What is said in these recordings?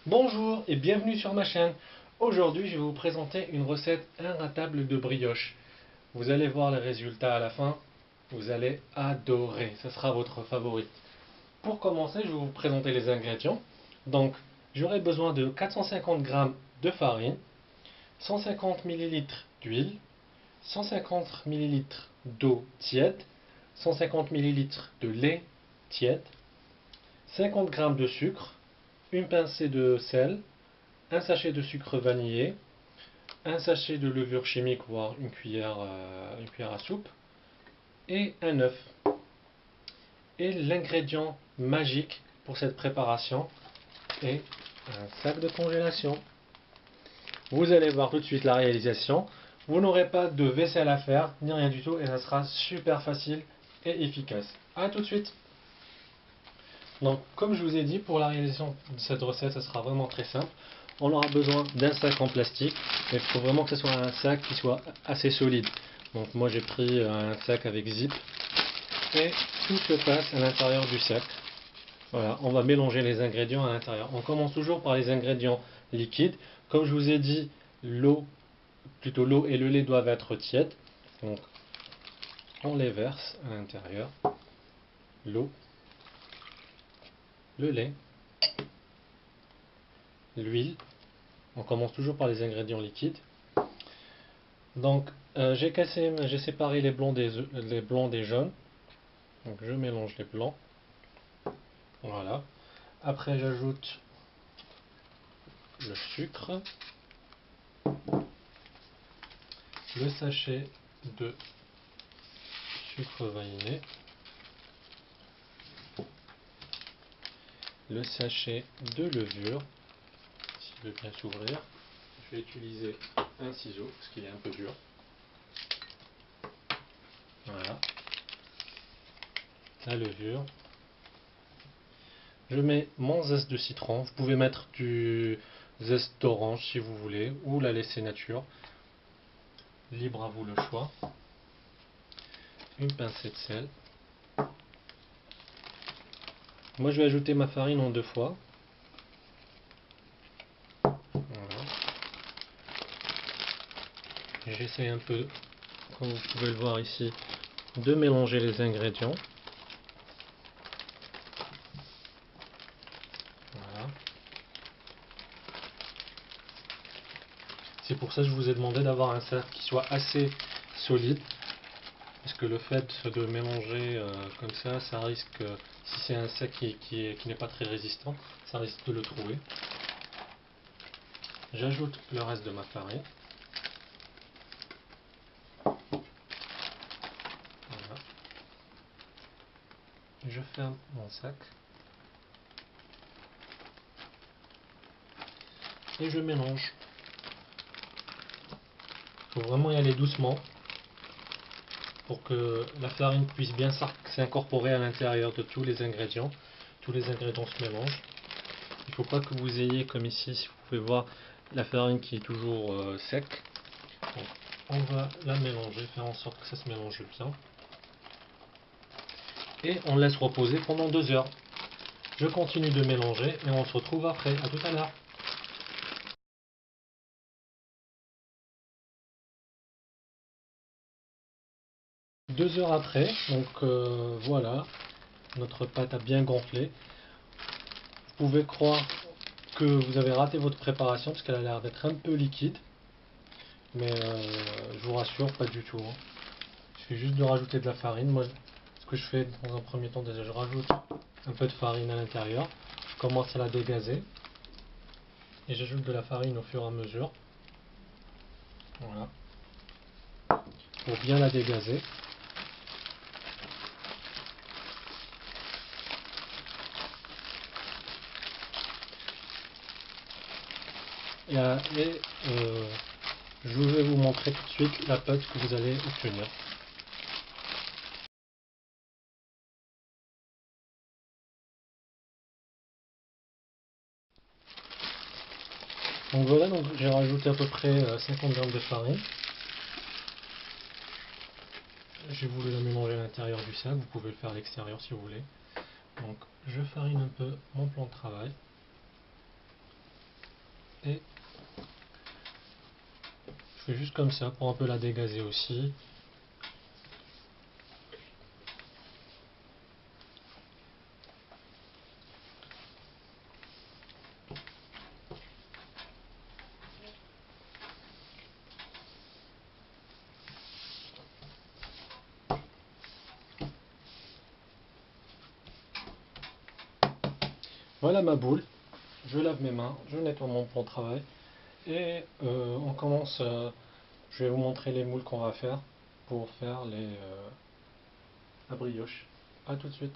Bonjour et bienvenue sur ma chaîne. Aujourd'hui, je vais vous présenter une recette inratable de brioche. Vous allez voir les résultats à la fin. Vous allez adorer. Ce sera votre favori. Pour commencer, je vais vous présenter les ingrédients. Donc, j'aurai besoin de 450 g de farine, 150 ml d'huile, 150 ml d'eau tiède, 150 ml de lait tiède, 50 g de sucre, une pincée de sel, un sachet de sucre vanillé, un sachet de levure chimique, voire une cuillère à soupe, et un œuf. Et l'ingrédient magique pour cette préparation est un sac de congélation. Vous allez voir tout de suite la réalisation. Vous n'aurez pas de vaisselle à faire, ni rien du tout, et ça sera super facile et efficace. A tout de suite. Donc, comme je vous ai dit, pour la réalisation de cette recette, ça sera vraiment très simple. On aura besoin d'un sac en plastique, mais il faut vraiment que ce soit un sac qui soit assez solide. Donc moi j'ai pris un sac avec zip, et tout se passe à l'intérieur du sac. Voilà, on va mélanger les ingrédients à l'intérieur. On commence toujours par les ingrédients liquides. Comme je vous ai dit, l'eau et le lait doivent être tièdes. Donc on les verse à l'intérieur. L'eau, le lait, l'huile. On commence toujours par les ingrédients liquides. Donc j'ai séparé les blancs des jaunes. Donc je mélange les blancs. Voilà. Après j'ajoute le sucre, le sachet de sucre vanillé, le sachet de levure, s'il veut bien s'ouvrir. Je vais utiliser un ciseau parce qu'il est un peu dur. Voilà. La levure. Je mets mon zeste de citron. Vous pouvez mettre du zeste d'orange si vous voulez, ou la laisser nature. Libre à vous le choix. Une pincée de sel. Moi je vais ajouter ma farine en 2 fois. Voilà. J'essaie un peu, comme vous pouvez le voir ici, de mélanger les ingrédients. Voilà. C'est pour ça que je vous ai demandé d'avoir un sac qui soit assez solide. Parce que le fait de mélanger comme ça risque, si c'est un sac qui n'est pas très résistant, ça risque de le trouer. J'ajoute le reste de ma farine. Voilà. Je ferme mon sac. Et je mélange. Il faut vraiment y aller doucement pour que la farine puisse bien s'incorporer à l'intérieur de tous les ingrédients. Tous les ingrédients se mélangent. Il ne faut pas que vous ayez, comme ici, si vous pouvez voir, la farine qui est toujours sec. Donc, on va la mélanger, faire en sorte que ça se mélange bien. Et on laisse reposer pendant 2 heures. Je continue de mélanger et on se retrouve après. À tout à l'heure. 2 heures après, donc voilà, notre pâte a bien gonflé. Vous pouvez croire que vous avez raté votre préparation parce qu'elle a l'air d'être un peu liquide. Mais je vous rassure, pas du tout. Il suffit juste de rajouter de la farine. Moi, ce que je fais dans un premier temps, déjà, je rajoute un peu de farine à l'intérieur. Je commence à la dégazer. Et j'ajoute de la farine au fur et à mesure. Voilà. Pour bien la dégazer. Je vais vous montrer tout de suite la pâte que vous allez obtenir. Donc voilà, donc j'ai rajouté à peu près 50 g de farine. J'ai voulu la mélanger à l'intérieur du sac, vous pouvez le faire à l'extérieur si vous voulez. Donc je farine un peu mon plan de travail. Et je fais juste comme ça pour un peu la dégazer aussi. Voilà ma boule, je lave mes mains, je nettoie mon plan de travail et on commence, je vais vous montrer les moules qu'on va faire pour faire la brioche. A tout de suite.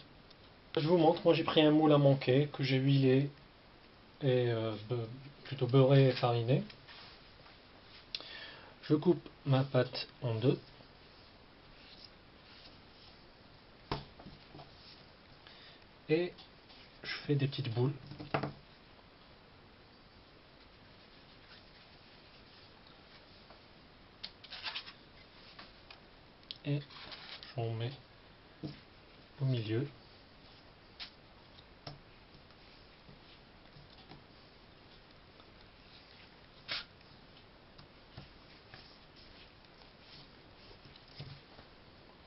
Je vous montre, moi j'ai pris un moule à manquer que j'ai huilé et plutôt beurré et fariné. Je coupe ma pâte en deux. Et je fais des petites boules. Et j'en mets au milieu.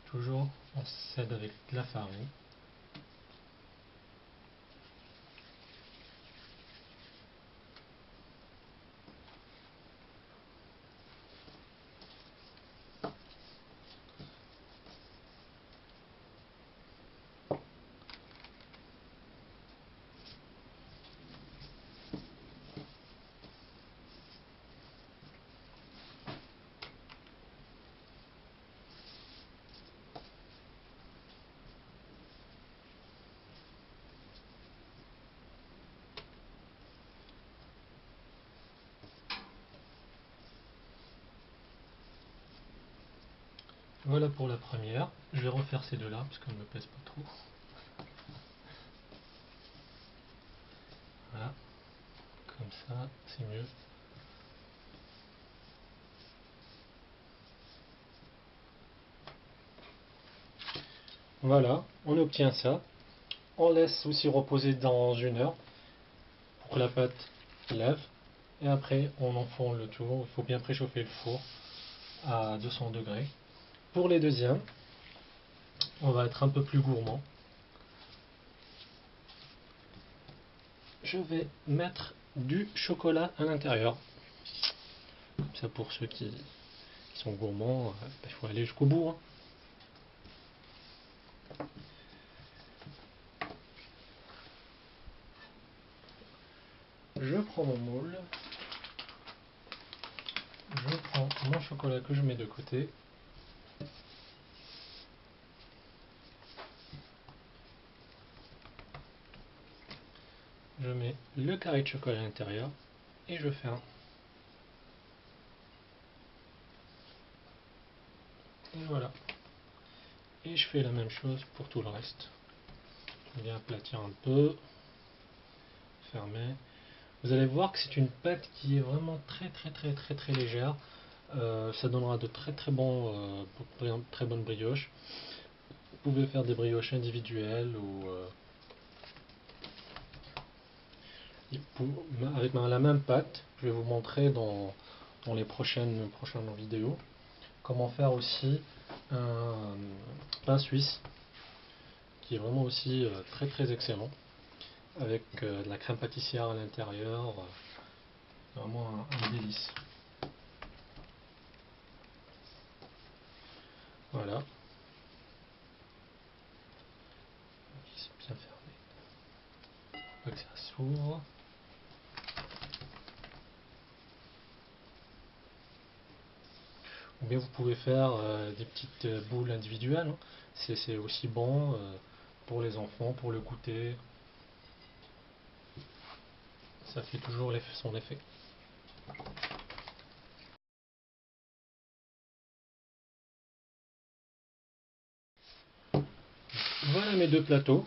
Toujours on s'aide avec de la farine. Voilà pour la première. Je vais refaire ces deux-là parce qu'elles ne me pèsent pas trop. Voilà, comme ça, c'est mieux. Voilà, on obtient ça. On laisse aussi reposer dans 1 heure pour que la pâte lève. Et après, on enfourne le tout. Il faut bien préchauffer le four à 200 degrés. Pour les deuxièmes, on va être un peu plus gourmand. Je vais mettre du chocolat à l'intérieur. Comme ça, pour ceux qui sont gourmands, il faut aller jusqu'au bout. Hein. Je prends mon moule. Je prends mon chocolat que je mets de côté. Je mets le carré de chocolat à l'intérieur et je ferme. Et voilà. Et je fais la même chose pour tout le reste. Je viens aplatir un peu. Fermer. Vous allez voir que c'est une pâte qui est vraiment très légère. Ça donnera de très bonnes brioches. Vous pouvez faire des brioches individuelles ou avec la même pâte. Je vais vous montrer dans les prochaines vidéos comment faire aussi un pain suisse qui est vraiment aussi très excellent avec de la crème pâtissière à l'intérieur. Vraiment un délice. Voilà. C'est bien fermé. Faut que ça s'ouvre. Ou bien vous pouvez faire des petites boules individuelles. Hein. C'est aussi bon pour les enfants, pour le goûter. Ça fait toujours son effet. Voilà mes deux plateaux.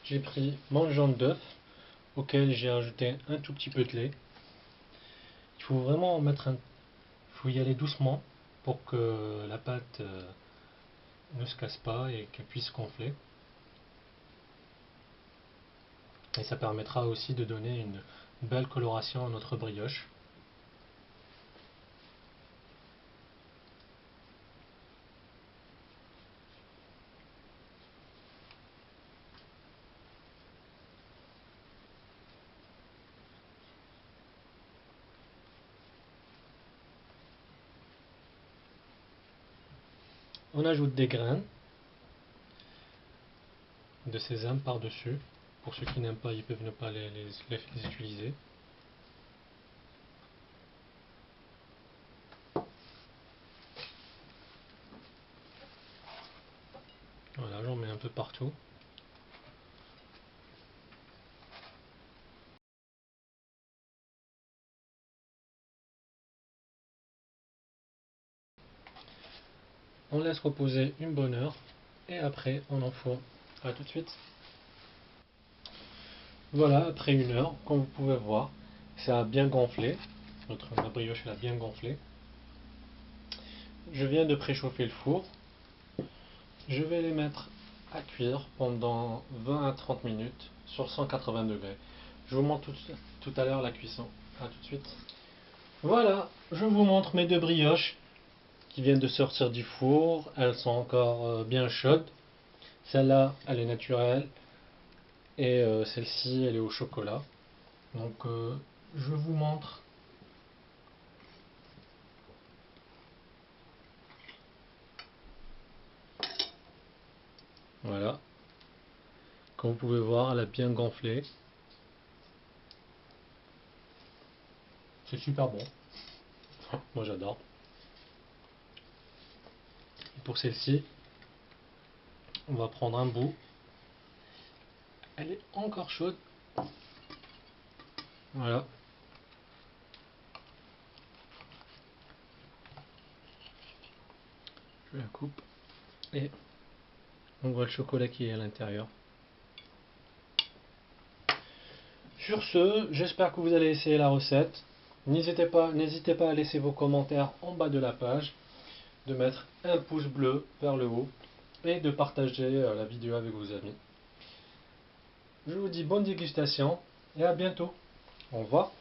J'ai pris mon jaune d'œuf auquel j'ai ajouté un tout petit peu de lait. Il faut vraiment il faut y aller doucement pour que la pâte ne se casse pas et qu'elle puisse gonfler. Et ça permettra aussi de donner une belle coloration à notre brioche. On ajoute des graines de sésame par-dessus. Pour ceux qui n'aiment pas, ils peuvent ne pas les utiliser. Voilà, j'en mets un peu partout. On laisse reposer une bonne heure et après on enfourne. A tout de suite. Voilà, après une heure, comme vous pouvez voir, ça a bien gonflé. Ma brioche elle a bien gonflé. Je viens de préchauffer le four. Je vais les mettre à cuire pendant 20 à 30 minutes sur 180 degrés. Je vous montre tout à l'heure la cuisson. A tout de suite. Voilà, je vous montre mes deux brioches qui viennent de sortir du four. Elles sont encore bien chaudes. Celle-là, elle est naturelle. Et celle-ci, elle est au chocolat. Donc, je vous montre. Voilà. Comme vous pouvez voir, elle a bien gonflé. C'est super bon. Moi, j'adore. Et pour celle-ci, on va prendre un bout. Elle est encore chaude. Voilà. Je la coupe. Et on voit le chocolat qui est à l'intérieur. Sur ce, j'espère que vous allez essayer la recette. N'hésitez pas à laisser vos commentaires en bas de la page, de mettre un pouce bleu vers le haut et de partager la vidéo avec vos amis. Je vous dis bonne dégustation et à bientôt. Au revoir.